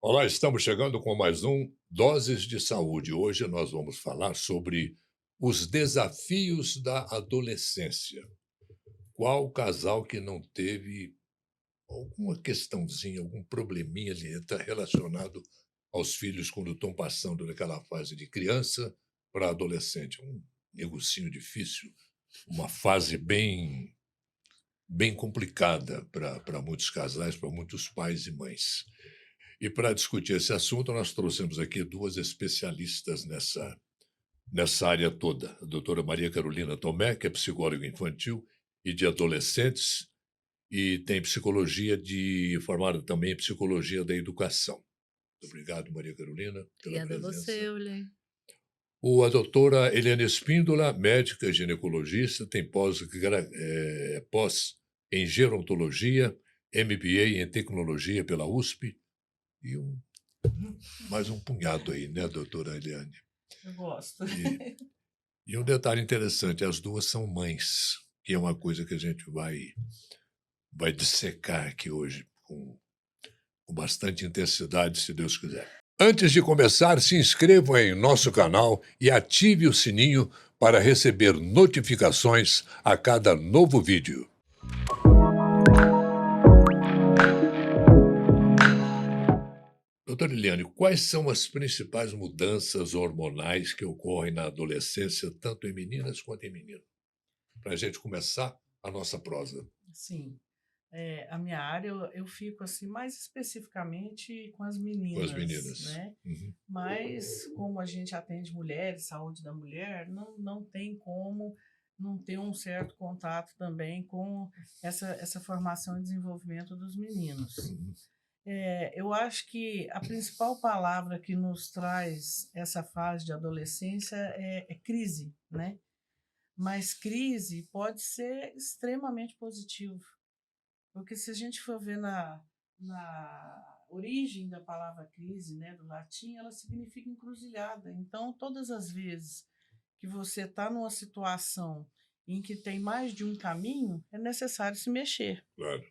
Olá, estamos chegando com mais um Doses de Saúde. Hoje nós vamos falar sobre os desafios da adolescência. Qual casal que não teve alguma questãozinha, algum probleminha ali tá relacionado aos filhos quando estão passando daquela fase de criança para adolescente? Um negocinho difícil, uma fase bem complicada para muitos casais, para muitos pais e mães. E para discutir esse assunto, nós trouxemos aqui duas especialistas nessa área toda. A doutora Maria Carolina Tomé, que é psicóloga infantil e de adolescentes, e tem formada também em psicologia da educação. Muito obrigado, Maria Carolina, pela Obrigada a você, presença. Eulen. A doutora Eliane Espíndola, médica e ginecologista, tem pós em gerontologia, MBA em tecnologia pela USP, e mais um punhado aí, né, doutora Eliane? Eu gosto. E, e um detalhe interessante, as duas são mães, que é uma coisa que a gente vai dissecar aqui hoje com bastante intensidade, se Deus quiser. Antes de começar, se inscreva em nosso canal e ative o sininho para receber notificações a cada novo vídeo. Doutora Eliane, quais são as principais mudanças hormonais que ocorrem na adolescência, tanto em meninas quanto em meninos? Para a gente começar a nossa prosa Sim, a minha área eu fico assim mais especificamente com as com as meninas, meninas. né? Uhum. Mas como a gente atende mulheres, saúde da mulher, não tem como não ter um certo contato também com essa formação e desenvolvimento dos meninos. Uhum. Eu acho que a principal palavra que nos traz essa fase de adolescência é crise, né? Mas crise pode ser extremamente positivo, porque se a gente for ver na origem da palavra crise, né, do latim, ela significa encruzilhada. Então, todas as vezes que você está numa situação em que tem mais de um caminho, é necessário se mexer. Claro.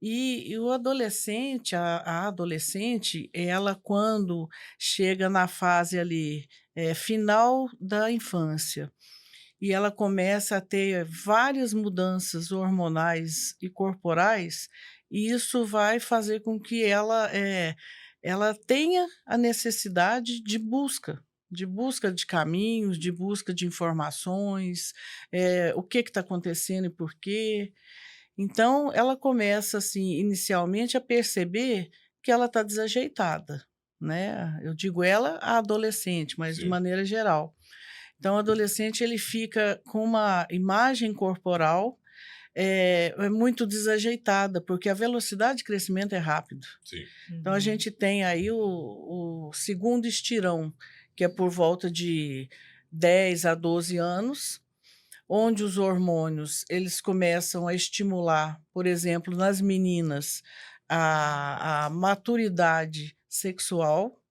E o adolescente, a adolescente, ela quando chega na fase ali, final da infância, e ela começa a ter várias mudanças hormonais e corporais, e isso vai fazer com que ela tenha a necessidade de busca de caminhos, de busca de informações, o que está acontecendo e por quê. Então ela começa, assim, inicialmente a perceber que ela está desajeitada, né, eu digo ela, a adolescente, mas de Sim. maneira geral. Então o adolescente ele fica com uma imagem corporal, é muito desajeitada, porque a velocidade de crescimento é rápido. Sim. Então a gente tem aí o segundo estirão, que é por volta de 10 a 12 anos, onde os hormônios eles começam a estimular, por exemplo, nas meninas, a maturidade sexual.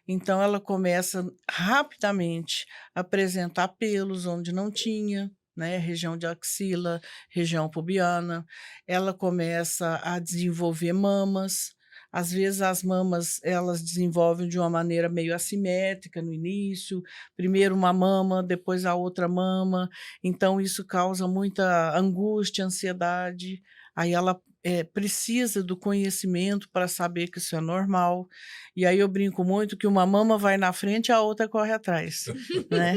Então ela começa rapidamente a apresentar pelos onde não tinha, né, região de axila, região pubiana. Ela começa a desenvolver mamas. Às vezes as mamas, elas desenvolvem de uma maneira meio assimétrica no início, primeiro uma mama, depois a outra mama, então isso causa muita angústia, ansiedade. Aí ela, precisa do conhecimento para saber que isso é normal. E aí eu brinco muito que uma mama vai na frente e a outra corre atrás, né.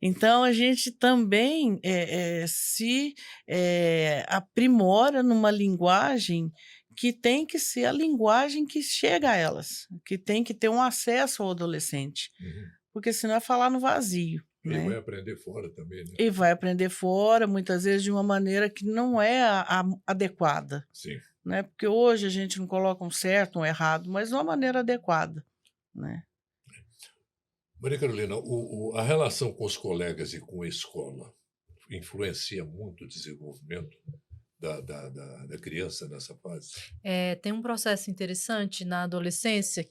Então a gente também, se, aprimora numa linguagem que tem que ser a linguagem que chega a elas, que tem que ter um acesso ao adolescente, Uhum. porque senão é falar no vazio, Aí vai né. aprender fora também, né? E vai aprender fora, muitas vezes de uma maneira que não é a adequada, Sim. né, porque hoje a gente não coloca um certo, um errado, mas de uma maneira adequada, né. Maria Carolina, a relação com os colegas e com a escola influencia muito o desenvolvimento da criança nessa fase? Tem um processo interessante na adolescência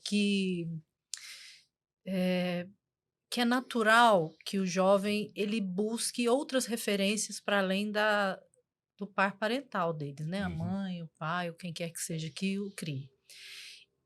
eh, que é natural que o jovem ele busque outras referências para além do par parental deles, né, a Uhum. mãe, o pai ou quem quer que seja que o crie.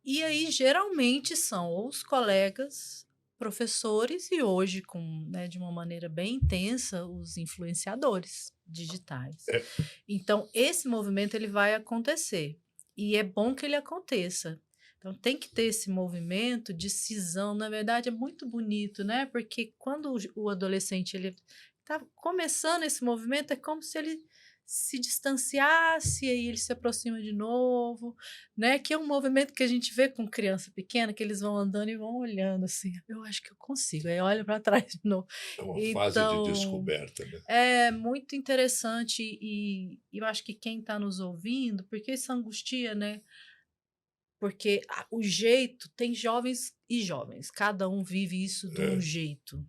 E aí, geralmente, são ou os colegas, professores e hoje, né, de uma maneira bem intensa, os influenciadores digitais. É, Então, esse movimento ele vai acontecer e é bom que ele aconteça. Então, tem que ter esse movimento de cisão. Na verdade, é muito bonito, né? Porque quando o adolescente ele está começando esse movimento, é como se ele se distanciasse e aí ele se aproxima de novo, né? Que é um movimento que a gente vê com criança pequena, que eles vão andando e vão olhando assim. Eu acho que eu consigo. Aí olha para trás de novo. é uma fase de Então, descoberta, né? é muito interessante e eu acho que quem está nos ouvindo, porque isso angustia, né? Porque o jeito, tem jovens e jovens, cada um vive isso de um É, jeito.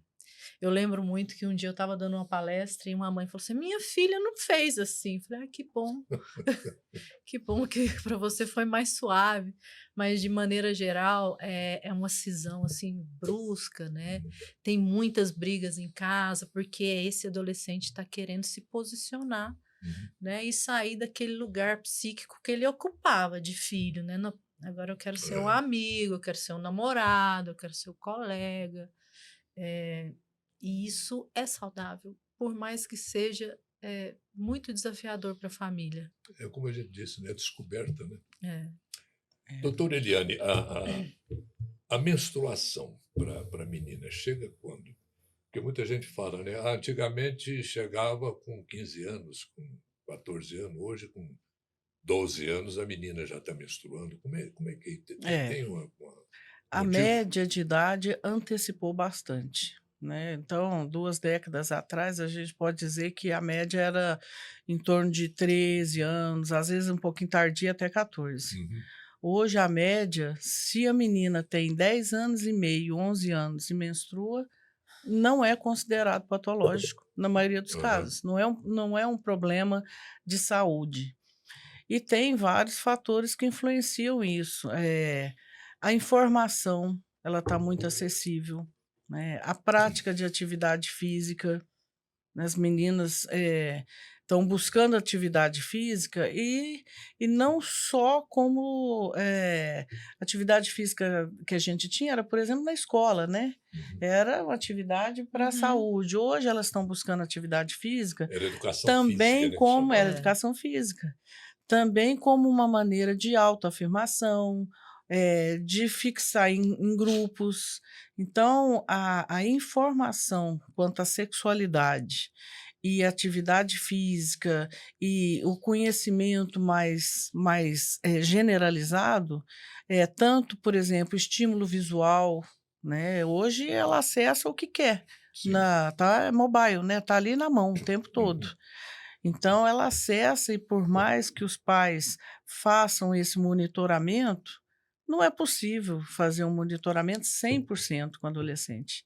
Eu lembro muito que um dia eu estava dando uma palestra e uma mãe falou assim: minha filha não fez assim. Eu falei: ah, que bom que para você foi mais suave. Mas de maneira geral é uma cisão assim brusca, né? Tem muitas brigas em casa porque esse adolescente está querendo se posicionar, uhum, né, e sair daquele lugar psíquico que ele ocupava de filho, né? Agora eu quero ser um é. amigo, eu quero ser um namorado, eu quero ser um colega. eh, e isso é saudável, por mais que seja muito desafiador para a família. É como a gente disse, né? Descoberta, né? É. É. Doutora Eliane, a menstruação para a menina chega quando? Porque muita gente fala, né? Ah, antigamente chegava com 15 anos, com 14 anos, hoje com 12 anos a menina já está menstruando. Como é que É, tem a motivo? média de idade antecipou bastante, né. Então, 2 décadas atrás, a gente pode dizer que a média era em torno de 13 anos, às vezes um pouquinho tardia até 14. Uhum. Hoje a média, se a menina tem 10 anos e meio, 11 anos e menstrua, não é considerado patológico, na maioria dos Aham. casos, não é um problema de saúde. E tem vários fatores que influenciam isso, a informação, ela está muito acessível, né, a prática de atividade física, né, as meninas, estão buscando atividade física e não só como, atividade física que a gente tinha era, por exemplo, na escola, né, Uhum. era uma atividade para a Uhum. saúde. Hoje elas estão buscando atividade física Era educação física, também né, que como era chamava. É. educação física. Também como uma maneira de autoafirmação, de fixar em grupos. Então, a informação quanto à sexualidade e atividade física e o conhecimento mais generalizado, tanto, por exemplo, estímulo visual, né, hoje ela acessa o que quer, Sim. tá é mobile, né, tá ali na mão o tempo todo. Uhum. Então ela acessa e por mais que os pais façam esse monitoramento, não é possível fazer um monitoramento 100% com adolescente.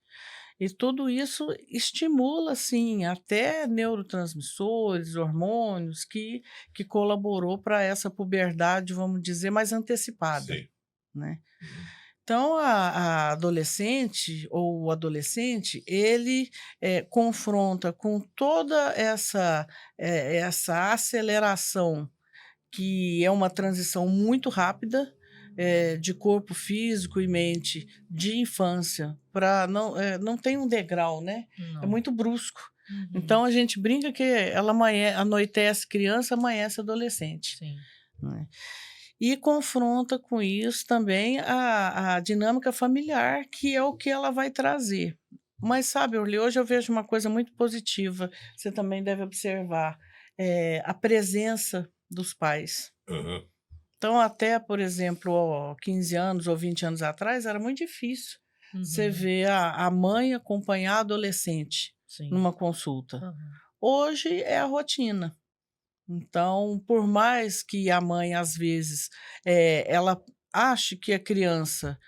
E tudo isso estimula sim até neurotransmissores, hormônios que colaborou para essa puberdade, vamos dizer, mais antecipada, Sim. né. Uhum. Então a adolescente ou o adolescente, ele, confronta com toda essa aceleração, que é uma transição muito rápida, de corpo físico e mente, de infância para não tem um degrau, né, é Não. muito brusco. Uhum. Então a gente brinca que ela anoitece criança, amanhece adolescente, Sim. né. E confronta com isso também a dinâmica familiar, que é o que ela vai trazer. Mas sabe, Orly, hoje eu vejo uma coisa muito positiva, você também deve observar, a presença dos pais. Aham. Então até, por exemplo, 15 anos ou 20 anos atrás, era muito difícil você Uhum. ver a mãe acompanhar a adolescente Sim. numa consulta. Aham. Hoje é a rotina. Então, por mais que a mãe, às vezes, ela ache que a criança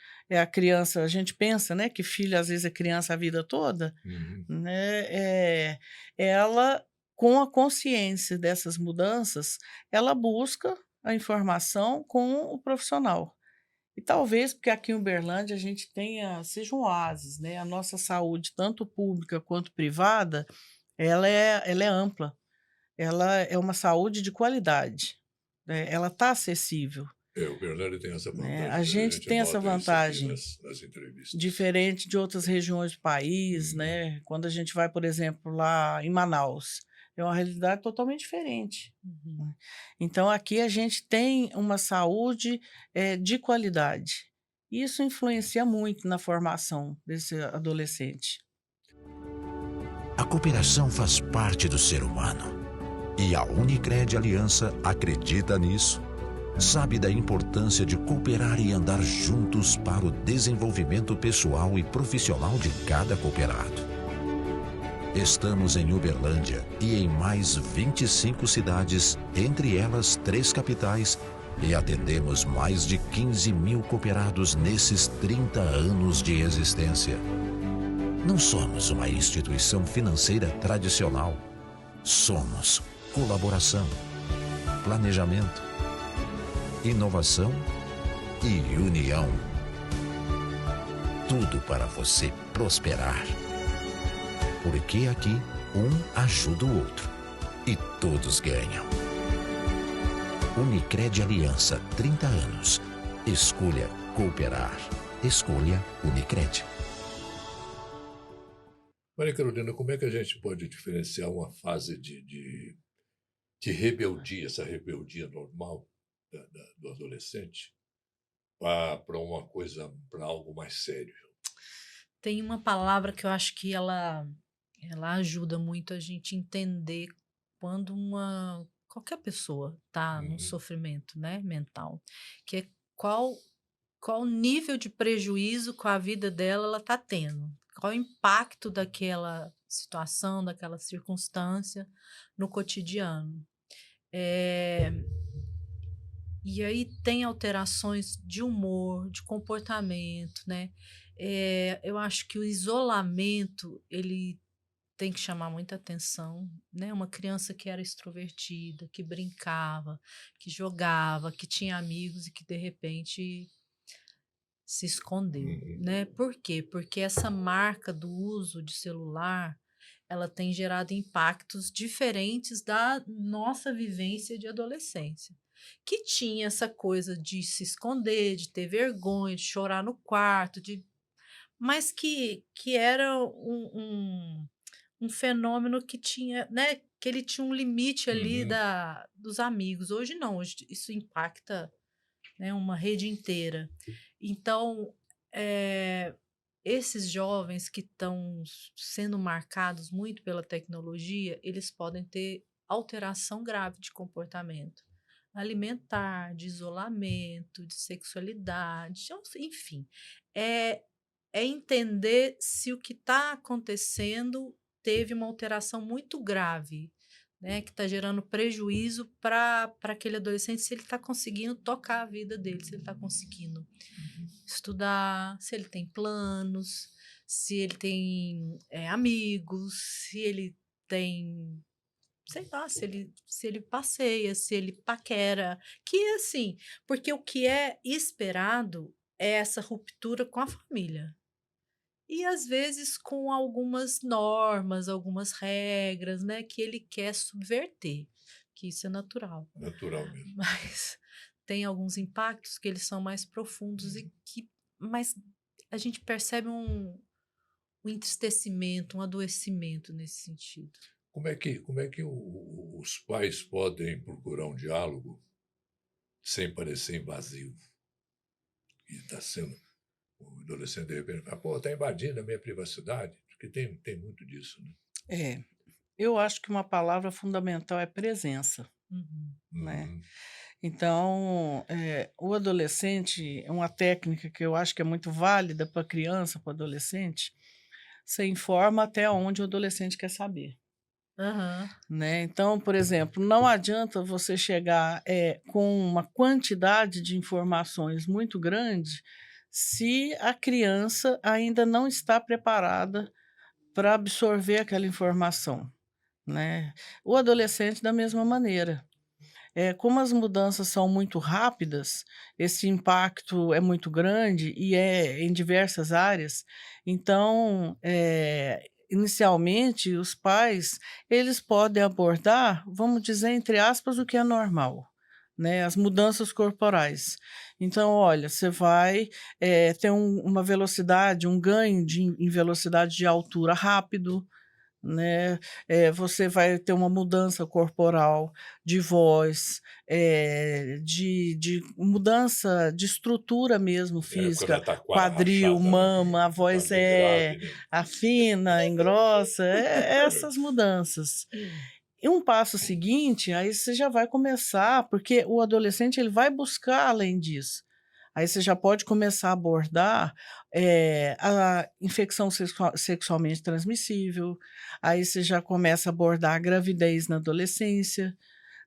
a gente pensa, né, que filho, às vezes, é criança a vida toda, Uhum. né, ela, com a consciência dessas mudanças, ela busca a informação com o profissional. E talvez porque aqui em Uberlândia a gente seja um oásis, né, a nossa saúde, tanto pública quanto privada, ela é ampla. Ela é uma saúde de qualidade, né, ela está acessível. Uberlândia tem essa né? vantagem, A né? A gente gente tem essa nota isso aqui vantagem, nas entrevistas. diferente de outras regiões do país, Uhum. né? Quando a gente vai, por exemplo, lá em Manaus, é uma realidade totalmente diferente, Uhum. né? Então, aqui a gente tem uma saúde, de qualidade. Isso influencia muito na formação desse adolescente. A cooperação faz parte do ser humano. E a Unicred Aliança acredita nisso. Sabe da importância de cooperar e andar juntos para o desenvolvimento pessoal e profissional de cada cooperado. Estamos em Uberlândia e em mais 25 cidades, entre elas 3 capitais, e atendemos mais de 15 mil cooperados nesses 30 anos de existência. Não somos uma instituição financeira tradicional. Somos colaboração, planejamento, inovação e união. Tudo para você prosperar. Porque aqui um ajuda o outro e todos ganham. Unicred Aliança, 30 anos. Escolha cooperar. Escolha Unicred. Maria Carolina, como é que a gente pode diferenciar uma fase de rebeldia, essa rebeldia normal do adolescente, para uma coisa, para algo mais sério? Tem uma palavra que eu acho que ela ajuda muito a gente entender quando qualquer pessoa está num Uhum. sofrimento, né, mental, que é qual o nível de prejuízo com a vida dela ela está tendo, qual o impacto daquela situação, daquela circunstância no cotidiano. Eh, e aí tem alterações de humor, de comportamento, né? Eu acho que o isolamento, ele tem que chamar muita atenção, né? Uma criança que era extrovertida, que brincava, que jogava, que tinha amigos e que de repente se escondeu, Uhum. né? Por quê? Porque essa marca do uso de celular, ela tem gerado impactos diferentes da nossa vivência de adolescência, que tinha essa coisa de se esconder, de ter vergonha, de chorar no quarto, mas que era um fenômeno que tinha, né, que ele tinha um limite ali Uhum. dos amigos. Hoje não, hoje isso impacta, né, uma rede inteira. Então, eh, esses jovens que estão sendo marcados muito pela tecnologia, eles podem ter alteração grave de comportamento alimentar, de isolamento, de sexualidade, enfim. É, é entender se o que está acontecendo teve uma alteração muito grave, né, que está gerando prejuízo para aquele adolescente, se ele está conseguindo tocar a vida dele, se ele está conseguindo estudar, se ele tem planos, se ele tem amigos, se ele tem, sei lá, se ele passeia, se ele paquera, que é assim, porque o que é esperado é essa ruptura com a família. E às vezes com algumas normas, algumas regras, né, que ele quer subverter, que isso é natural. Natural mesmo. Mas tem alguns impactos que eles são mais profundos mas a gente percebe um entristecimento, um adoecimento nesse sentido. Como é que os pais podem procurar um diálogo sem parecer invasivo? E está sendo o adolescente, de repente, fala, pô, está invadindo a minha privacidade, porque tem muito disso, né? É, eu acho que uma palavra fundamental é presença, Uhum. né? Uhum. Então, o adolescente, é uma técnica que eu acho que é muito válida para criança, para adolescente, você informa até onde o adolescente quer saber, Aham. né? Então, por exemplo, não adianta você chegar, com uma quantidade de informações muito grande, se a criança ainda não está preparada para absorver aquela informação, né? O adolescente da mesma maneira. Como as mudanças são muito rápidas, esse impacto é muito grande e é em diversas áreas, então, inicialmente os pais, eles podem abordar, vamos dizer entre aspas, o que é normal, né, as mudanças corporais. Então, olha, você vai ter uma velocidade, um ganho em velocidade de altura rápido, né, você vai ter uma mudança corporal, de voz, de mudança de estrutura mesmo Quando ela física, está com a quadril, rachada, né? mama, a Está voz bem grave, né? afina, engrossa, essas mudanças. E um passo seguinte, aí você já vai começar, porque o adolescente ele vai buscar além disso. Aí você já pode começar a abordar, a infecção sexualmente transmissível, aí você já começa a abordar a gravidez na adolescência,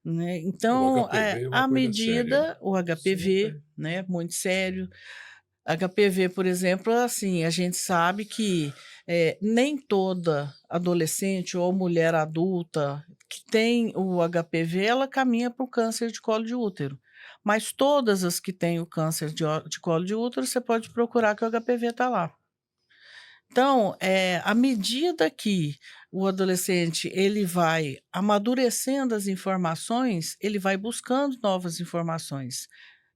né. O Então, HPV é uma à coisa séria, né? medida o HPV, Super. né, muito sério. HPV, por exemplo, assim, a gente sabe que, nem toda adolescente ou mulher adulta que tem o HPV, ela caminha para o câncer de colo de útero, mas todas as que têm o câncer de colo de útero, você pode procurar que o HPV está lá. Então, à medida que o adolescente ele vai amadurecendo as informações, ele vai buscando novas informações.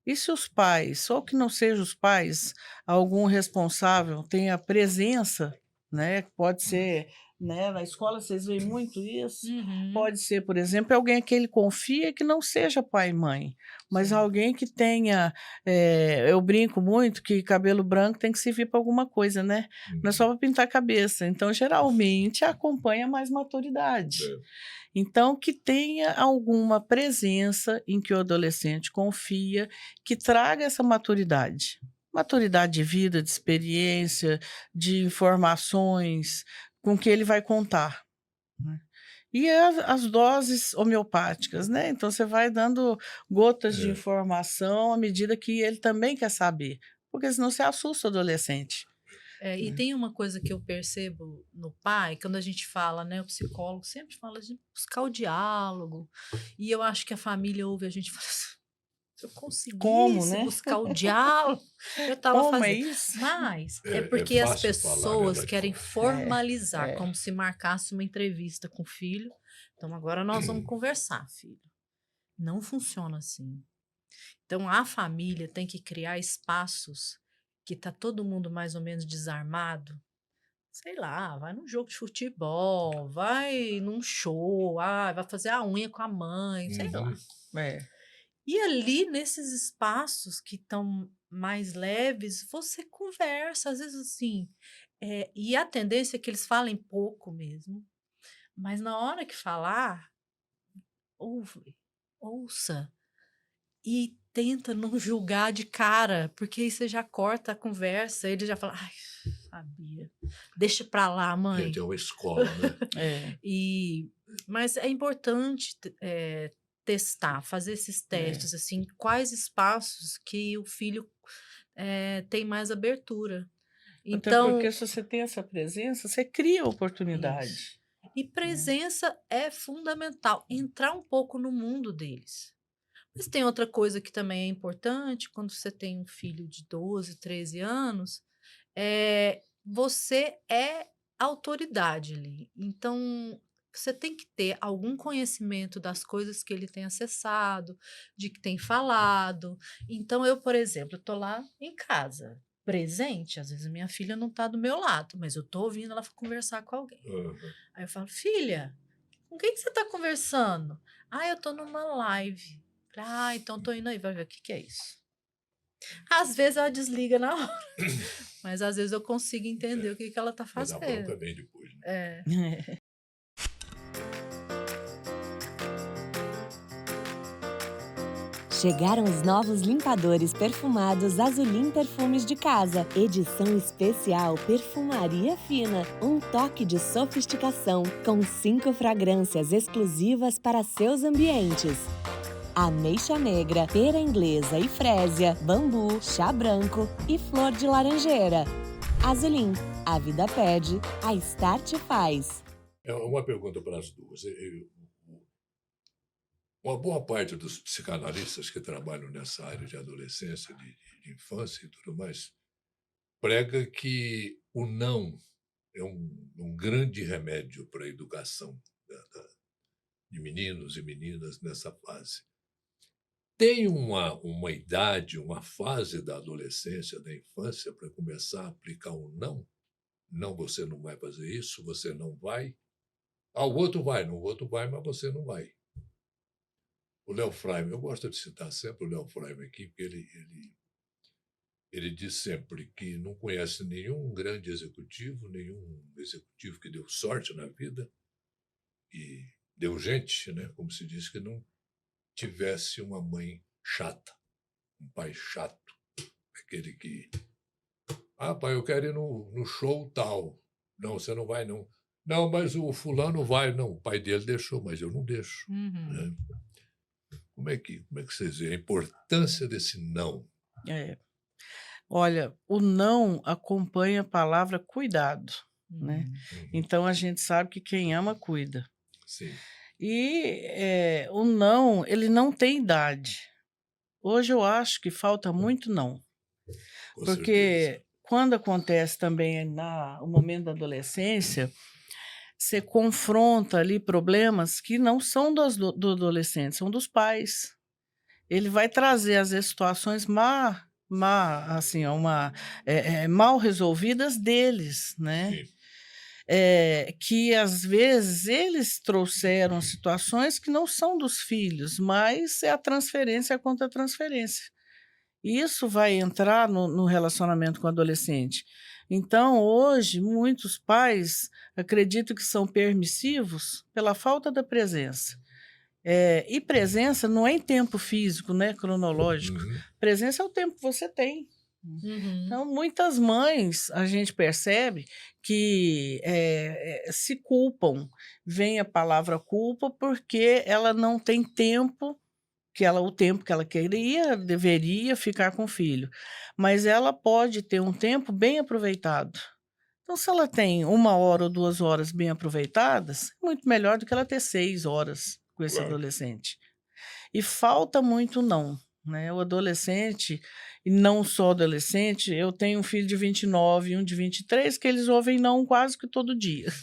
E se os pais, ou que não seja os pais, algum responsável tenha presença, né, pode ser, né, na escola vocês veem muito isso, Uhum. pode ser, por exemplo, alguém que ele confia que não seja pai e mãe, mas Sim. alguém que tenha, eu brinco muito que cabelo branco tem que servir para alguma coisa, né, não é só Uhum. para pintar a cabeça, então geralmente acompanha mais maturidade. É. Então, que tenha alguma presença em que o adolescente confia, que traga essa maturidade. Maturidade de vida, de experiência, de informações com que ele vai contar, né. E as doses homeopáticas, né, então você vai dando gotas de É. informação à medida que ele também quer saber, porque senão você assusta o adolescente, E né. tem uma coisa que eu percebo no pai, quando a gente fala, né, o psicólogo sempre fala de buscar o diálogo, e eu acho que a família ouve a gente e fala assim: "Se eu Como, conseguisse né? buscar o diálogo, eu estava Como é fazendo". isso? Mas é É porque as fácil falar, né, pessoas mas querem É, formalizar, é. como se marcasse uma entrevista com o filho. "Então agora nós vamos conversar, filho". Não funciona assim. Então a família tem que criar espaços que tá todo mundo mais ou menos desarmado. Sei lá, vai num jogo de futebol, vai num show, vai fazer a unha com a mãe, sei lá. Uhum. É. E ali, nesses espaços que estão mais leves, você conversa, às vezes assim, e a tendência é que eles falem pouco mesmo, mas na hora que falar, ouve, ouça e tenta não julgar de cara, porque aí você já corta a conversa, ele já fala: "Ai, sabia, deixa pra lá, Gente, mãe". é uma escola, né? É, E mas é importante testar, fazer esses é. testes, assim, quais espaços que o filho, tem mais abertura. Até porque Então se você tem essa presença, você cria isso. oportunidade, E né. presença é fundamental, entrar um pouco no mundo deles. Mas tem outra coisa que também é importante, quando você tem um filho de 12, 13 anos, você é autoridade ali. Então, você tem que ter algum conhecimento das coisas que ele tem acessado, de que tem falado. Então, eu, por exemplo, estou lá em casa, presente. Às vezes, minha filha não está do meu lado, mas eu estou ouvindo ela conversar com alguém. Aham. Aí eu falo, filha, com quem que você está conversando? Ah, eu estou numa live. Ah, então estou indo aí, vai ver o que que é isso. Às vezes ela desliga na hora, mas às vezes eu consigo entender o que que ela tá Mas a bronca fazendo. vem depois, né? É. Chegaram os novos limpadores perfumados Azulim Perfumes de Casa. Edição especial Perfumaria Fina. Um toque de sofisticação, com 5 fragrâncias exclusivas para seus ambientes. Ameixa negra, pera inglesa e frésia, bambu, chá branco e flor de laranjeira. Azulim, a vida pede, a Start faz. É uma pergunta para as duas. Uma boa parte dos psicanalistas que trabalham nessa área de adolescência, de infância e tudo mais, prega que o não é um grande remédio para a educação de meninos e meninas nessa fase. tem uma idade, uma fase da adolescência, da infância, para começar a aplicar um não? Não, você não vai fazer isso, você não vai. Ah, o outro vai, não, o outro vai, mas você não vai. O Léo Freiman, eu gosto de citar sempre o Léo Freiman aqui, porque ele diz sempre que não conhece nenhum grande executivo, nenhum executivo que deu sorte na vida e deu gente, né, como se diz, que não tivesse uma mãe chata, um pai chato, aquele que, ah, pai, eu quero ir no show tal. Não, você não vai, não. Não, mas o fulano vai. Não, o pai dele deixou, mas eu não deixo. Uhum. Né? Como é que vocês veem a importância desse não? É. Olha, o não acompanha a palavra cuidado, né? Uhum. Então a gente sabe que quem ama cuida. Sim. E o não, ele não tem idade. Hoje eu acho que falta muito não, Com certeza. porque quando acontece também o momento da adolescência, você confronta ali problemas que não são do adolescente, são dos pais. Ele vai trazer, às vezes, situações assim, mal resolvidas deles, né? Sim. Que, às vezes, eles trouxeram situações que não são dos filhos, mas é a transferência contra a transferência. Isso vai entrar no relacionamento com o adolescente. Então, hoje, muitos pais acreditam que são permissivos pela falta da presença. E presença não é em tempo físico, né, cronológico. Uhum. Presença é o tempo que você tem. Uhum. Então, muitas mães, a gente percebe que se culpam. Vem a palavra culpa porque ela não tem tempo, o tempo que ela deveria ficar com o filho. Mas ela pode ter um tempo bem aproveitado. Então, se ela tem 1 hora ou 2 horas bem aproveitadas, é muito melhor do que ela ter 6 horas com esse Claro. adolescente. E falta muito não, né? O adolescente, e não só adolescente, eu tenho um filho de 29 e um de 23 que eles ouvem não quase que todo dia.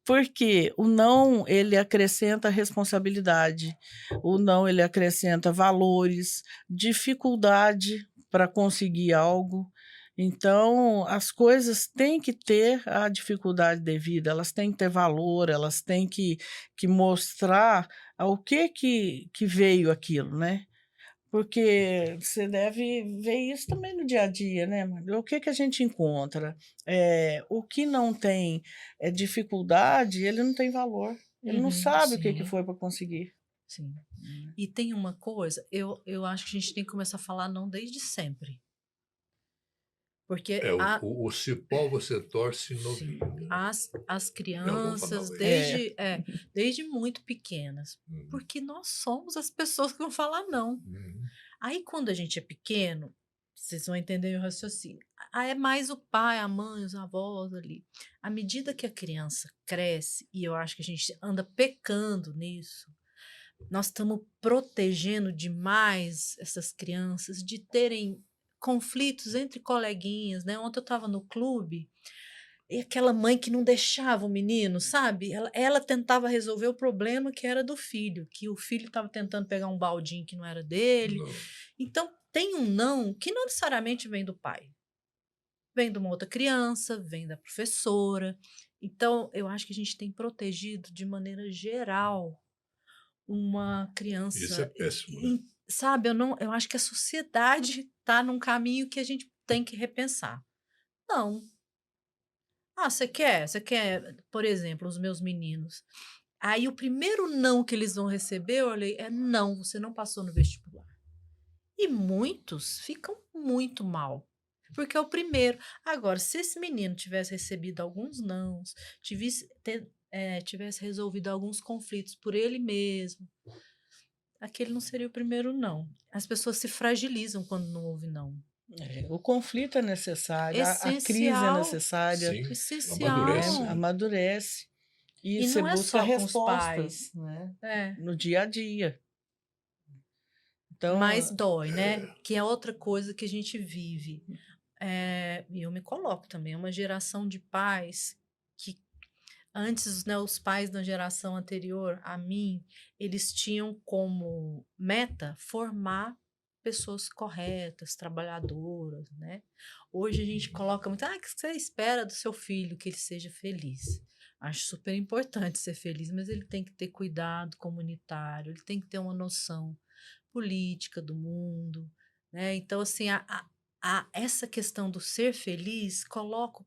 Porque o não, ele acrescenta responsabilidade, o não, ele acrescenta valores, dificuldade para conseguir algo. Então, as coisas têm que ter a dificuldade devida, elas têm que ter valor, elas têm que mostrar ao que veio aquilo, né? Porque você deve ver isso também no dia a dia, né, Magda? O que a gente encontra? O que não tem dificuldade, ele não tem valor. Ele não Uhum, sabe o que sim. foi para conseguir. Sim. E tem uma coisa, eu acho que a gente tem que começar a falar não desde sempre. Porque O cipó você torce sim, novinho. Né? as Meu avô crianças, falava isso. desde muito pequenas, Uhum. porque nós somos as pessoas que vão falar não. Uhum. Aí, quando a gente é pequeno, vocês vão entender o raciocínio. Aí é mais o pai, a mãe, os avós ali. À medida que a criança cresce, e eu acho que a gente anda pecando nisso, nós estamos protegendo demais essas crianças de terem conflitos entre coleguinhas, né? Ontem eu estava no clube e aquela mãe que não deixava o menino, sabe? Ela tentava resolver o problema que era do filho, que o filho estava tentando pegar um baldinho que não era dele. Não. Então, tem um não que não necessariamente vem do pai. Vem de uma outra criança, vem da professora. Então, eu acho que a gente tem protegido de maneira geral uma Isso é criança, péssimo. Né? sabe? Eu acho que a sociedade está num caminho que a gente tem que repensar. Não. Ah, você quer? Você quer, por exemplo, os meus meninos. Aí o primeiro não que eles vão receber, eu olhei, não, você não passou no vestibular. E muitos ficam muito mal. Porque é o primeiro. Agora, se esse menino tivesse recebido alguns nãos, tivesse resolvido alguns conflitos por ele mesmo, aquele não seria o primeiro não. As pessoas se fragilizam quando não houve não. O conflito é necessário, a crise é Essencial. necessária, Sim, Essencial. amadurece. Né? amadurece. E E você não é busca só com os respostas, pais. né? No dia a dia. Então, Mas dói, né? Que é outra coisa que a gente vive. E eu me coloco também, uma geração de pais que Antes, né, os pais da geração anterior a mim, eles tinham como meta formar pessoas corretas, trabalhadoras, né? Hoje a gente coloca muito, o que você espera do seu filho? Que ele seja feliz. Acho super importante ser feliz, mas ele tem que ter cuidado comunitário, ele tem que ter uma noção política do mundo, né? Então, assim, essa questão do ser feliz coloca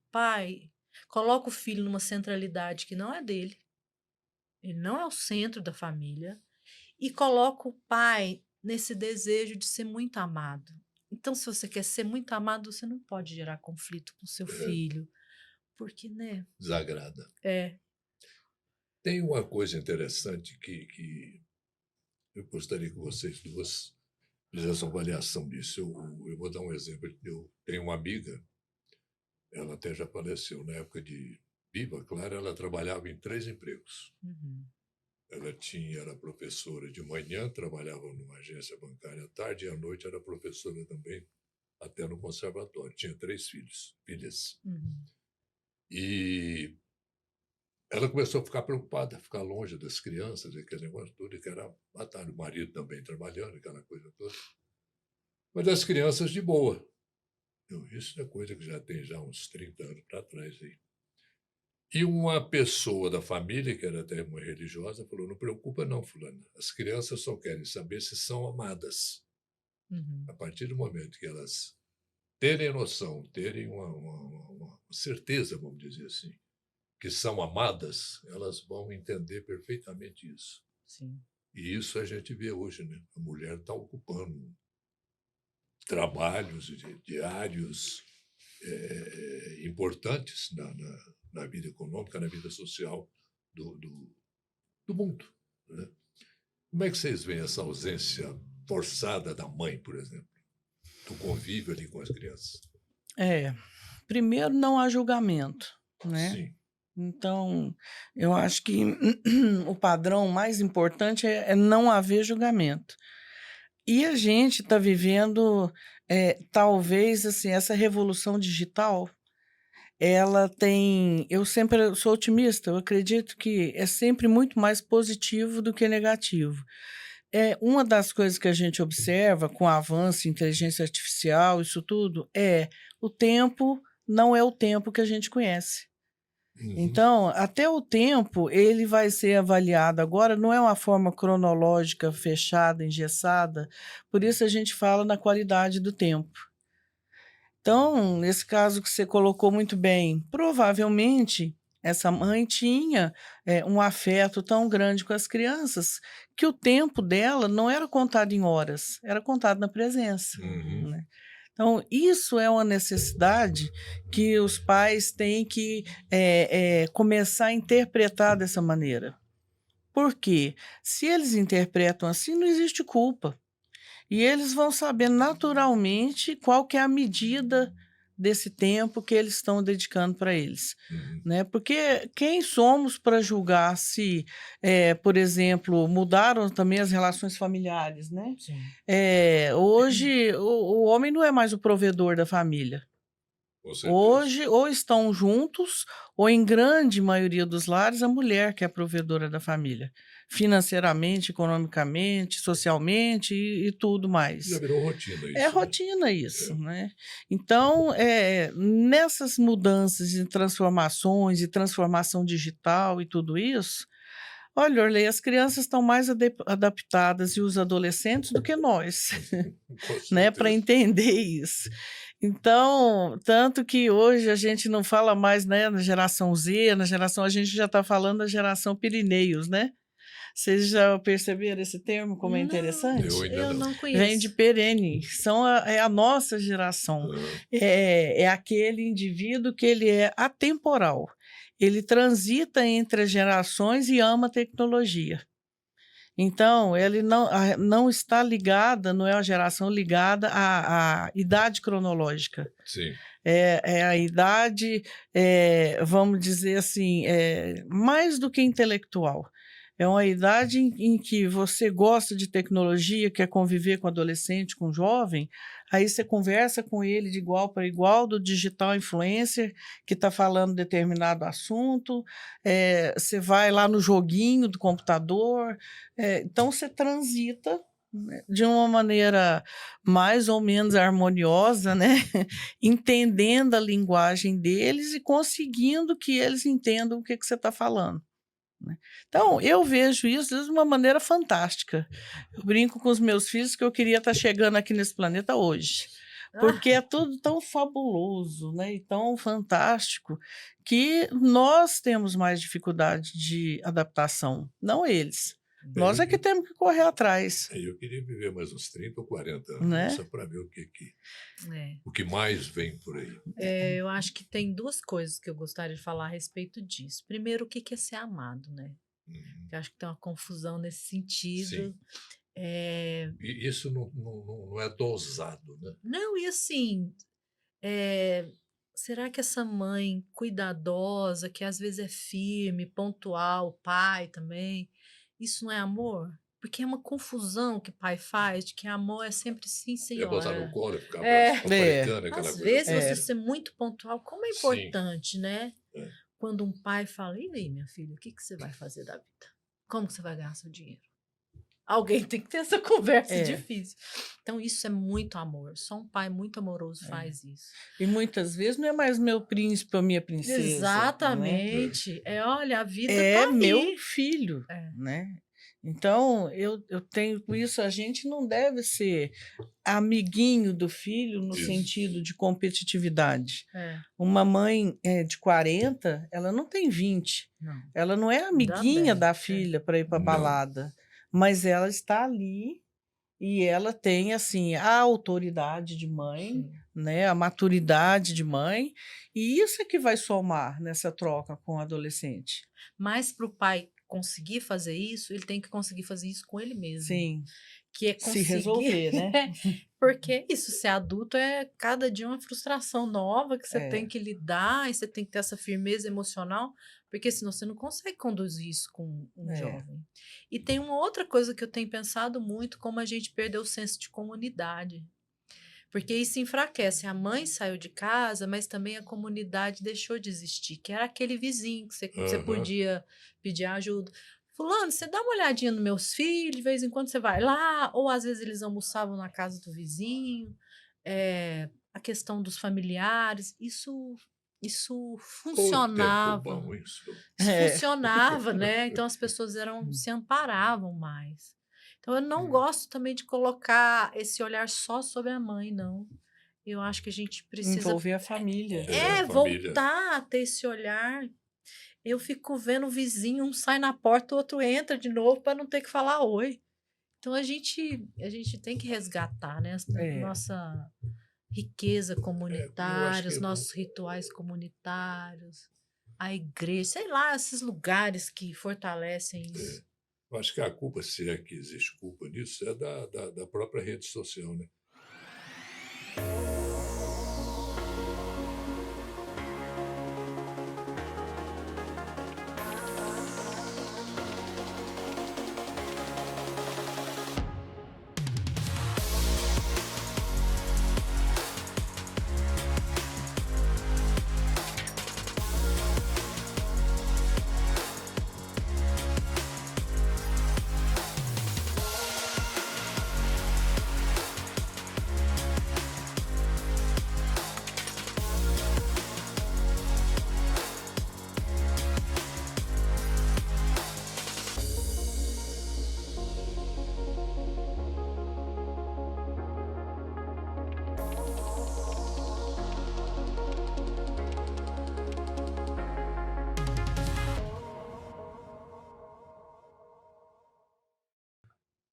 o filho numa centralidade que não é dele, ele não é o centro da família, e coloca o pai nesse desejo de ser muito amado. Então, se você quer ser muito amado, você não pode gerar conflito com seu filho, porque, né? Desagrada. É. Tem uma coisa interessante que eu gostaria que vocês duas fizessem uma avaliação disso. Eu vou dar um exemplo. Eu tenho uma amiga, ela até já faleceu na época de viva, claro, ela trabalhava em 3 empregos. Uhum. Ela era professora de manhã, trabalhava numa agência bancária à tarde, e à noite era professora também, até no conservatório. Tinha 3 filhas. Uhum. E ela começou a ficar preocupada, ficar longe das crianças, aquele negócio tudo, que era batalha. O marido também trabalhando, aquela coisa toda. Mas as crianças de boa. Isso é coisa que já tem uns 30 anos para trás aí. E uma pessoa da família, que era até uma religiosa, falou: não preocupa não, fulana. As crianças só querem saber se são amadas. Uhum. A partir do momento que elas terem noção, terem uma certeza, vamos dizer assim, que são amadas, elas vão entender perfeitamente isso. Sim. E isso a gente vê hoje, né? A mulher está ocupando trabalhos diários importantes na vida econômica, na vida social do mundo, né? Como é que vocês veem essa ausência forçada da mãe, por exemplo, do convívio ali com as crianças? Primeiro, não há julgamento, né? Sim. Então, eu acho que o padrão mais importante é não haver julgamento. E a gente está vivendo, talvez, assim, essa revolução digital, ela tem... Eu sempre sou otimista, eu acredito que é sempre muito mais positivo do que negativo. Uma das coisas que a gente observa com o avanço em inteligência artificial, isso tudo, o tempo não é o tempo que a gente conhece. Uhum. Então, até o tempo, ele vai ser avaliado agora, não é uma forma cronológica, fechada, engessada, por isso a gente fala na qualidade do tempo. Então, nesse caso que você colocou muito bem, provavelmente essa mãe tinha um afeto tão grande com as crianças que o tempo dela não era contado em horas, era contado na presença, Uhum. né? Então, isso é uma necessidade que os pais têm que começar a interpretar dessa maneira. Por quê? Se eles interpretam assim, não existe culpa. E eles vão saber naturalmente qual que é a medida desse tempo que eles estão dedicando para eles, Uhum. né? Porque quem somos para julgar se, por exemplo, mudaram também as relações familiares, né? Sim. Hoje, o homem não é mais o provedor da família. Com certeza. Hoje, ou estão juntos, ou em grande maioria dos lares, a mulher que é a provedora da família, financeiramente, economicamente, socialmente e tudo mais. Já virou rotina isso. É rotina isso, né? Então, nessas mudanças e transformações e transformação digital e tudo isso, olha, Orley, as crianças estão mais adaptadas e os adolescentes do que nós, né, para entender isso. Então, tanto que hoje a gente não fala mais, né, na geração Z, a gente já está falando da geração Pirineus, né? Vocês já perceberam esse termo, como é interessante? Eu ainda Eu não. não Vem de conheço. perene, é a nossa geração. Uhum. É aquele indivíduo que ele é atemporal. Ele transita entre as gerações e ama a tecnologia. Então, ele não está ligada, não é uma geração ligada à idade cronológica. Sim. É a idade, vamos dizer assim, mais do que intelectual. É uma idade em que você gosta de tecnologia, quer conviver com adolescente, com jovem, aí você conversa com ele de igual para igual, do digital influencer que está falando determinado assunto, você vai lá no joguinho do computador, então você transita, né, de uma maneira mais ou menos harmoniosa, né? Entendendo a linguagem deles e conseguindo que eles entendam o que você está falando, né. Então, eu vejo isso de uma maneira fantástica. Eu brinco com os meus filhos que eu queria estar chegando aqui nesse planeta hoje, porque é tudo tão fabuloso, né, e tão fantástico, que nós temos mais dificuldade de adaptação, não eles. Nós é que temos que correr atrás, Eu queria viver mais uns 30 ou 40 anos, né. só para ver É. o que mais vem por aí. Eu acho que tem duas coisas que eu gostaria de falar a respeito disso. Primeiro, o que é ser amado, né? Uhum. Eu acho que tem uma confusão nesse sentido. Sim. E isso não é dosado, né? Não, e assim, será que essa mãe cuidadosa, que às vezes é firme, pontual, o pai também, isso não é amor? Porque é uma confusão que pai faz, de que amor é sempre sim, É botar no senhora. colo e ficar É. paparicando, aquela Às coisa vezes toda. você ser muito pontual, como é Sim. importante, né? É. Quando um pai fala, e aí, minha filha, o que você vai fazer da vida? Como que você vai ganhar seu dinheiro? Alguém tem que ter essa conversa difícil. Então, isso é muito amor. Só um pai muito amoroso faz isso. E muitas vezes não é mais meu príncipe ou minha princesa, né. Exatamente. Olha, a vida tá É aí. meu filho, É. né. Então, eu tenho com isso, a gente não deve ser amiguinho do filho no Isso. sentido de competitividade. É, Uma mãe, de 40, ela não tem 20, não. ela não é amiguinha bem, da é. filha para ir para Não. balada, mas ela está ali e ela tem, assim, a autoridade de mãe, Sim. né, a maturidade de mãe, e isso é que vai somar nessa troca com o adolescente. Mas para o pai conseguir fazer isso, ele tem que conseguir fazer isso com ele mesmo. Sim, Que é se conseguir. resolver, né. Porque isso, ser adulto é cada dia uma frustração nova que você É. tem que lidar, e você tem que ter essa firmeza emocional, porque senão você não consegue conduzir isso com um É. jovem. E tem uma outra coisa que eu tenho pensado muito, como a gente perdeu o senso de comunidade. Porque isso enfraquece. A mãe saiu de casa, mas também a comunidade deixou de existir, que era aquele vizinho que você Aham. podia pedir ajuda. Fulano, você dá uma olhadinha nos meus filhos, de vez em quando você vai lá, ou às vezes eles almoçavam na casa do vizinho. A questão dos familiares, isso Ô, tempo funcionava. bom isso. Isso É. funcionava, né? Então as pessoas se amparavam mais. Então eu não gosto também de colocar esse olhar só sobre a mãe, não. Eu acho que a gente precisa Envolver a família. família. voltar a ter esse olhar. Eu fico vendo o vizinho, um sai na porta, o outro entra de novo para não ter que falar oi. Então a gente tem que resgatar, né, a É. nossa riqueza comunitária, os que- nossos rituais comunitários, a igreja, sei lá, esses lugares que fortalecem isso. Eu acho que a culpa, se é que existe culpa nisso, é da própria rede social, né?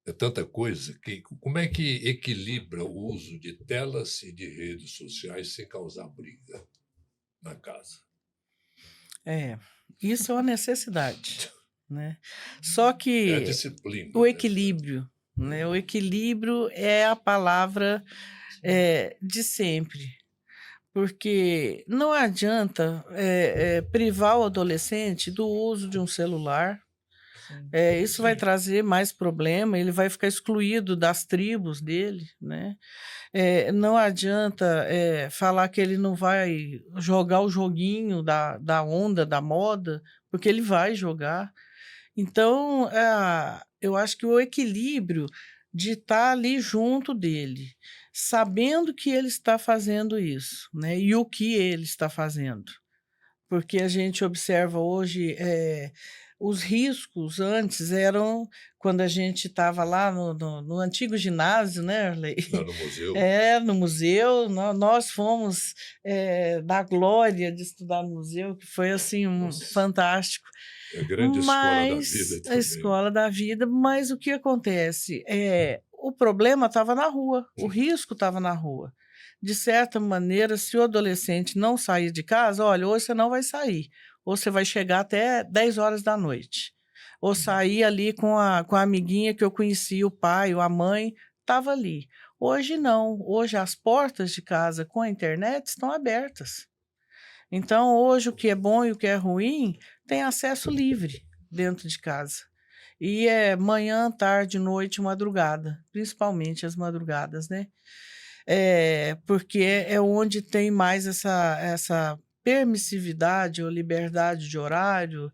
É tanta coisa que como é que equilibra o uso de telas e de redes sociais sem causar briga na casa? Isso é uma necessidade, né. Só É a que disciplina, o né? equilíbrio, né, o equilíbrio é a palavra, de sempre, porque não adianta, privar o adolescente do uso de um celular, Sim. Isso vai Sim. trazer mais problema, ele vai ficar excluído das tribos dele, né? Não adianta falar que ele não vai jogar o joguinho da onda, da moda, porque ele vai jogar. Então, eu acho que o equilíbrio de estar ali junto dele, sabendo que ele está fazendo isso, né? E o que ele está fazendo. Porque a gente observa hoje, os riscos antes eram quando a gente estava lá no antigo ginásio, né, Arley? Lá no museu, No museu, nós fomos da glória de estudar no museu, que foi assim nossa, fantástico. é a grande escola da vida Mas a também. escola da vida, mas o que acontece? O problema estava na rua, o risco estava na rua. De certa maneira, se o adolescente não sair de casa, olha, hoje você não vai sair, ou você vai chegar até 10 horas da noite, ou sair ali com a amiguinha que eu conheci, o pai ou a mãe, estava ali. Hoje não, hoje as portas de casa com a internet estão abertas. Então, hoje, o que é bom e o que é ruim tem acesso livre dentro de casa. E é manhã, tarde, noite, madrugada, principalmente as madrugadas, né? Porque é onde tem mais essa permissividade ou liberdade de horário.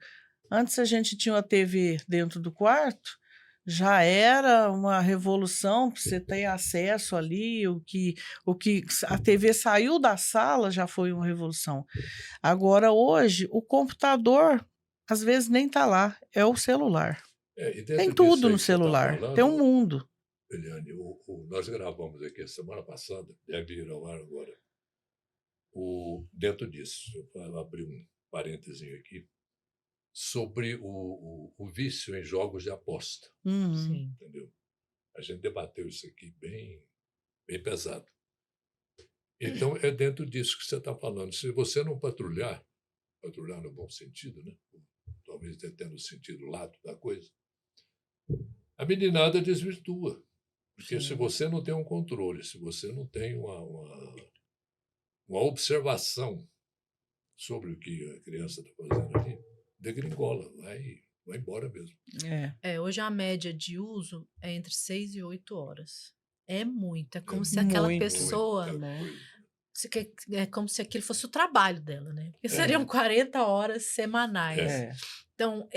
Antes a gente tinha uma TV dentro do quarto, já era uma revolução para você ter acesso ali, o que a TV saiu da sala já foi uma revolução. Agora, hoje, o computador, às vezes, nem está lá, é o celular. E Tem dentro disso tudo aí no que você está celular, tem um falando, mundo. Eliane, nós gravamos aqui a semana passada, deve ir ao ar agora, dentro disso, eu vou abrir um parênteses aqui, sobre o vício em jogos de aposta, Uhum. Sim. entendeu? A gente debateu isso aqui bem, bem pesado. Então, é dentro disso que você está falando. Se você não patrulhar no bom sentido, né? Talvez tendo o sentido lato da coisa, a meninada desvirtua. Porque se Sim. você não tem um controle, se você não tem uma observação sobre o que a criança está fazendo ali, degringola, vai embora mesmo. Hoje a média de uso é entre 6 e 8 horas. É muito. É como se aquela muito, pessoa. Muita né? coisa. É como se aquilo fosse o trabalho dela, né? Porque É. seriam 40 horas semanais. É. Então,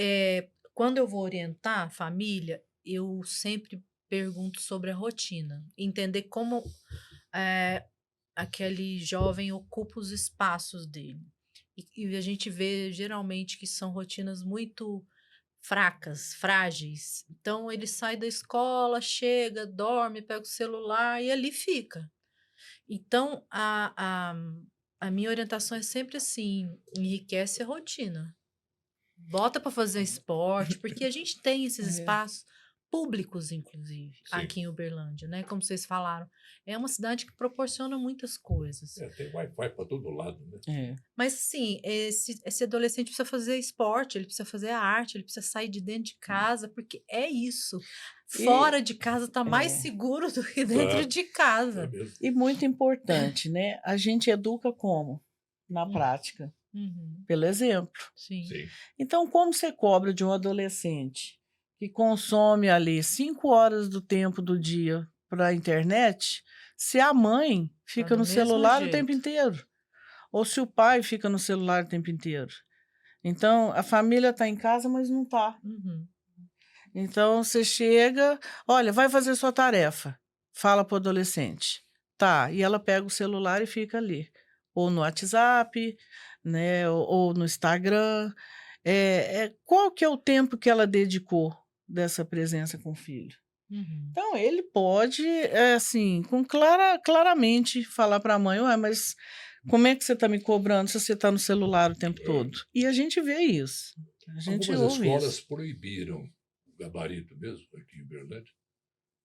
quando eu vou orientar a família, eu sempre pergunto sobre a rotina. Entender como aquele jovem ocupa os espaços dele. E a gente vê geralmente que são rotinas muito fracas, frágeis. Então ele sai da escola, chega, dorme, pega o celular e ali fica. Então a minha orientação é sempre assim: enriquece a rotina. Bota para fazer esporte, porque a gente tem esses espaços públicos, inclusive, Sim. aqui em Uberlândia, né? Como vocês falaram, é uma cidade que proporciona muitas coisas. Tem Wi-Fi para todo lado, né? Mas sim, esse adolescente precisa fazer esporte, ele precisa fazer arte, ele precisa sair de dentro de casa, porque é isso. Fora de casa está mais seguro do que dentro de casa. É mesmo. E muito importante, né? A gente educa como? Na prática, Uhum. pelo exemplo. Sim. Sim. Então, como você cobra de um adolescente que consome ali 5 horas do tempo do dia para a internet, se a mãe fica do no mesmo celular o jeito. tempo inteiro? Ou se o pai fica no celular o tempo inteiro? Então, a família está em casa, mas não está. Uhum. Então, você chega, olha, vai fazer sua tarefa. Fala para o adolescente. Tá, e ela pega o celular e fica ali. Ou no WhatsApp, né, ou no Instagram. Qual que é o tempo que ela dedicou dessa presença com o filho? Uhum. Então, ele pode, assim, claramente falar para a mãe, ué, mas como é que você está me cobrando se você está no celular o tempo todo? E a gente vê isso. A gente Algumas ouve escolas isso. proibiram, o gabarito mesmo, aqui em Uberlândia,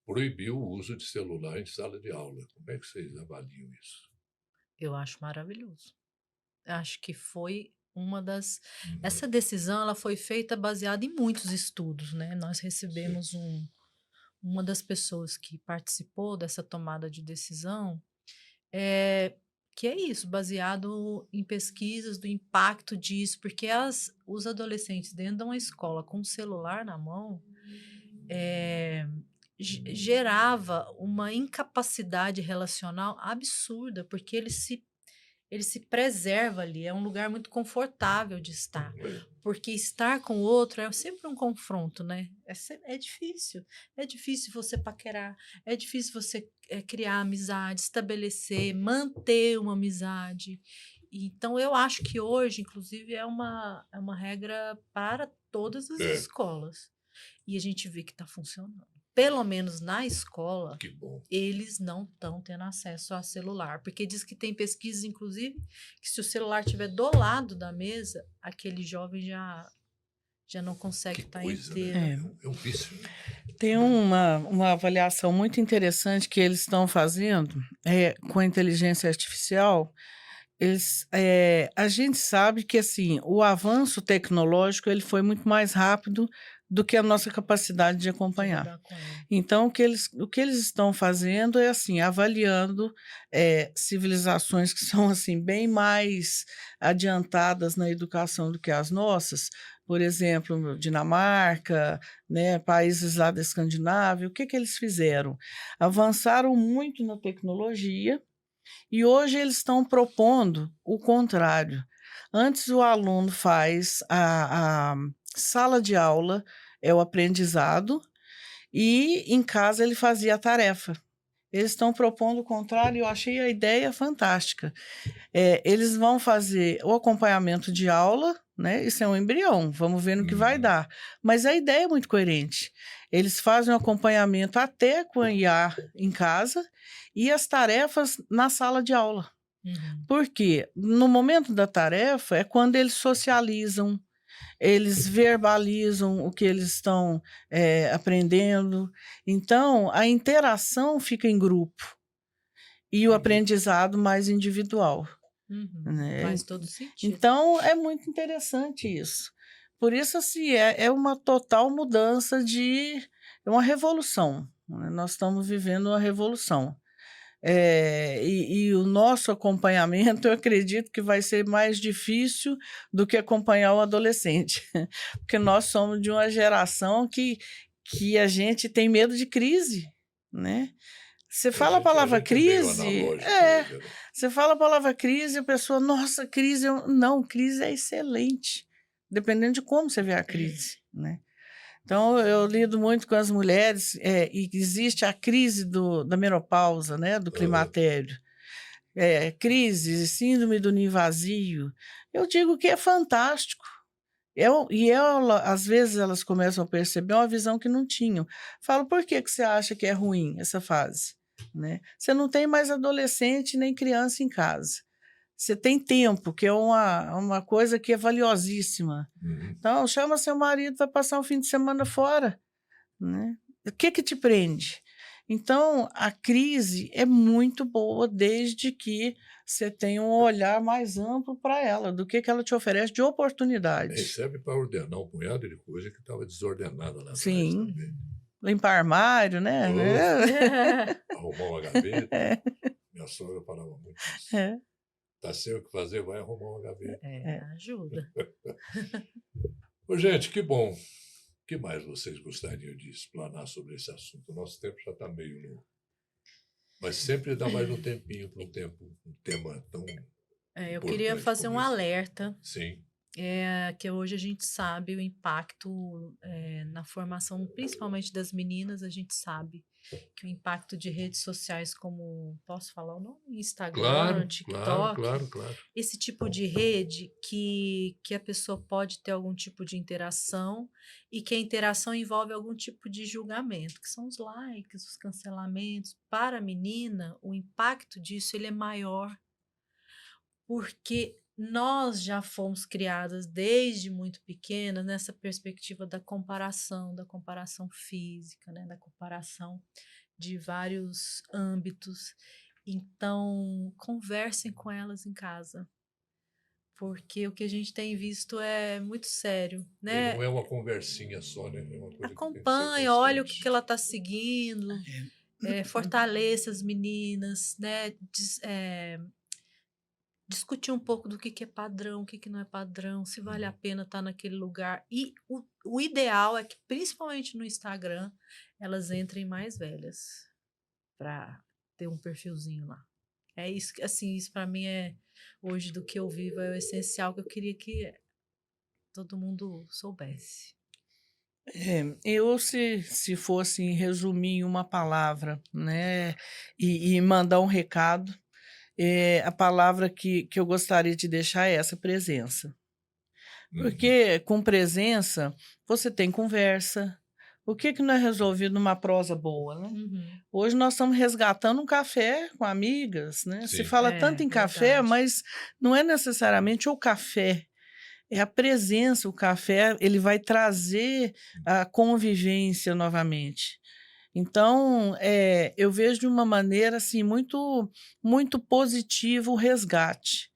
proibiu o uso de celular em sala de aula. Como é que vocês avaliam isso? Eu acho maravilhoso. Acho que foi uma das... Essa decisão ela foi feita baseada em muitos estudos, né? Nós recebemos uma das pessoas que participou dessa tomada de decisão que é isso, baseado em pesquisas do impacto disso, porque os adolescentes dentro de uma escola com o celular na mão gerava uma incapacidade relacional absurda, porque ele se preserva ali, é um lugar muito confortável de estar, porque estar com o outro é sempre um confronto, né? É difícil você paquerar, é difícil você criar amizade, estabelecer, manter uma amizade. Então, eu acho que hoje, inclusive, é uma regra para todas as escolas. E a gente vê que está funcionando. Pelo menos na escola, Que bom. eles não estão tendo acesso a celular. Porque diz que tem pesquisas, inclusive, que se o celular estiver do lado da mesa, aquele jovem já não consegue estar coisa, inteiro. né? É um vício. Tem uma avaliação muito interessante que eles estão fazendo com a inteligência artificial. A gente sabe que assim, o avanço tecnológico ele foi muito mais rápido do que a nossa capacidade de De acompanhar. lidar com ele. Então, o que eles estão fazendo é assim, avaliando civilizações que são assim bem mais adiantadas na educação do que as nossas, por exemplo, Dinamarca, né, países lá da Escandinávia. O que eles fizeram? Avançaram muito na tecnologia e hoje eles estão propondo o contrário. Antes o aluno faz a sala de aula, é o aprendizado, e em casa ele fazia a tarefa. Eles estão propondo o contrário e eu achei a ideia fantástica. Eles vão fazer o acompanhamento de aula, né? Isso é um embrião, vamos ver no que vai dar. Mas a ideia é muito coerente. Eles fazem o acompanhamento até com a IA em casa e as tarefas na sala de aula. Uhum. Porque no momento da tarefa é quando eles socializam, eles verbalizam o que eles estão aprendendo. Então, a interação fica em grupo e o aprendizado mais individual. Uhum. Né? Faz todo sentido. Então, é muito interessante isso. Por isso, assim, é uma total mudança é uma revolução. Né? Nós estamos vivendo uma revolução. E o nosso acompanhamento, eu acredito que vai ser mais difícil do que acompanhar o adolescente, porque nós somos de uma geração que a gente tem medo de crise, né? Você fala a palavra crise, você fala a palavra crise, a pessoa, nossa, crise, não, crise é excelente, dependendo de como você vê a crise, né? Então, eu lido muito com as mulheres, e existe a crise da menopausa, né, do climatério. Crise, síndrome do ninho vazio. Eu digo que é fantástico. Às vezes, elas começam a perceber uma visão que não tinham. Falo, por que você acha que é ruim essa fase? Né? Você não tem mais adolescente nem criança em casa. Você tem tempo, que é uma coisa que é valiosíssima. Então, chama seu marido para passar um fim de semana fora. Né? O que te prende? Então, a crise é muito boa desde que você tenha um olhar mais amplo para ela, do que ela te oferece de oportunidade. Serve para ordenar um punhado de coisa que estava desordenada lá atrás. Sim. Também. Limpar armário, né? Arrumar uma gaveta. Minha sogra falava muito isso. Tá sem o que fazer, vai arrumar uma gaveta. Ajuda. Ô, gente, que bom. O que mais vocês gostariam de explanar sobre esse assunto? O nosso tempo já está meio no... Mas sempre dá mais um tempinho para um tema tão eu queria fazer um alerta. Sim. Que hoje a gente sabe o impacto na formação, principalmente das meninas, a gente sabe que o impacto de redes sociais como, posso falar o nome? Instagram, TikTok, claro. Esse tipo de rede que a pessoa pode ter algum tipo de interação e que a interação envolve algum tipo de julgamento, que são os likes, os cancelamentos. Para a menina, o impacto disso ele é maior, porque nós já fomos criadas desde muito pequenas nessa perspectiva da comparação física, né? Da comparação de vários âmbitos. Então, conversem com elas em casa, porque o que a gente tem visto é muito sério, né? E não é uma conversinha só, né? É uma coisa acompanha, olha o que ela está seguindo, fortaleça as meninas, né? discutir um pouco do que é padrão, o que não é padrão, se vale a pena estar naquele lugar. E o ideal é que, principalmente no Instagram, elas entrem mais velhas para ter um perfilzinho lá. É isso, assim, isso para mim é, hoje, do que eu vivo, é o essencial que eu queria que todo mundo soubesse. Eu, se fosse resumir em uma palavra, né, e mandar um recado, a palavra que eu gostaria de deixar é essa: presença. Uhum. Porque com presença você tem conversa. O que não é resolvido numa prosa boa, né? Hoje nós estamos resgatando um café com amigas, né? Se Sim. fala É, tanto em café, verdade. mas não é necessariamente o café, é a presença. O café, ele vai trazer a convivência novamente. Então, eu vejo de uma maneira assim muito, muito positiva o resgate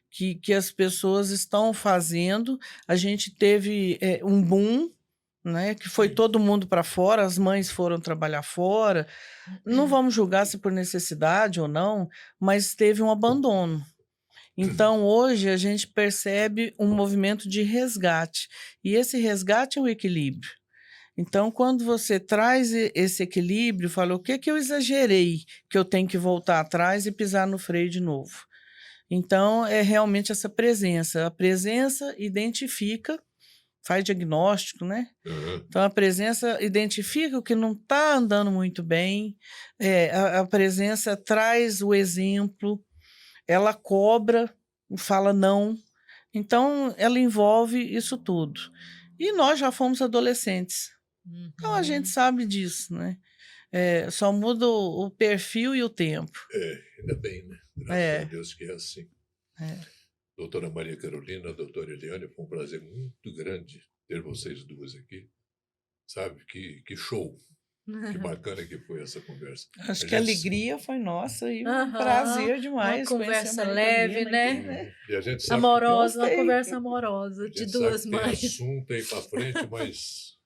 que as pessoas estão fazendo. A gente teve um boom, né, que foi Sim. todo mundo para fora, as mães foram trabalhar fora. Não vamos julgar se por necessidade ou não, mas teve um abandono. Então, hoje, a gente percebe um movimento de resgate, e esse resgate é o equilíbrio. Então, quando você traz esse equilíbrio, fala: o que eu exagerei, que eu tenho que voltar atrás e pisar no freio de novo? Então, é realmente essa presença. A presença identifica, faz diagnóstico, né? Uhum. Então, a presença identifica o que não está andando muito bem, a presença traz o exemplo, ela cobra, fala não. Então, ela envolve isso tudo. E nós já fomos adolescentes. Então, a gente sabe disso, né? Só muda o perfil e o tempo. Ainda bem, né? Graças a É, Deus que é assim. é. Doutora Maria Carolina, doutora Eliane, foi um prazer muito grande ter vocês duas aqui. Sabe, que show, que bacana que foi essa conversa. Acho A que a gente- alegria foi nossa e um Aham, prazer uma demais conhecer a conversa Maria leve, Carolina né? aqui, né? E a gente sabe que Amorosa, uma Gostei. conversa amorosa a de gente sabe duas que tem mães. assunto aí para frente, mas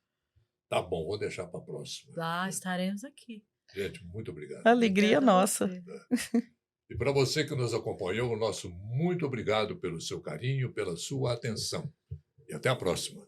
tá bom, vou deixar para a próxima. Lá estaremos aqui. Gente, muito obrigado. Alegria Obrigada a nossa. você. E para você que nos acompanhou, o nosso muito obrigado pelo seu carinho, pela sua atenção. E até a próxima.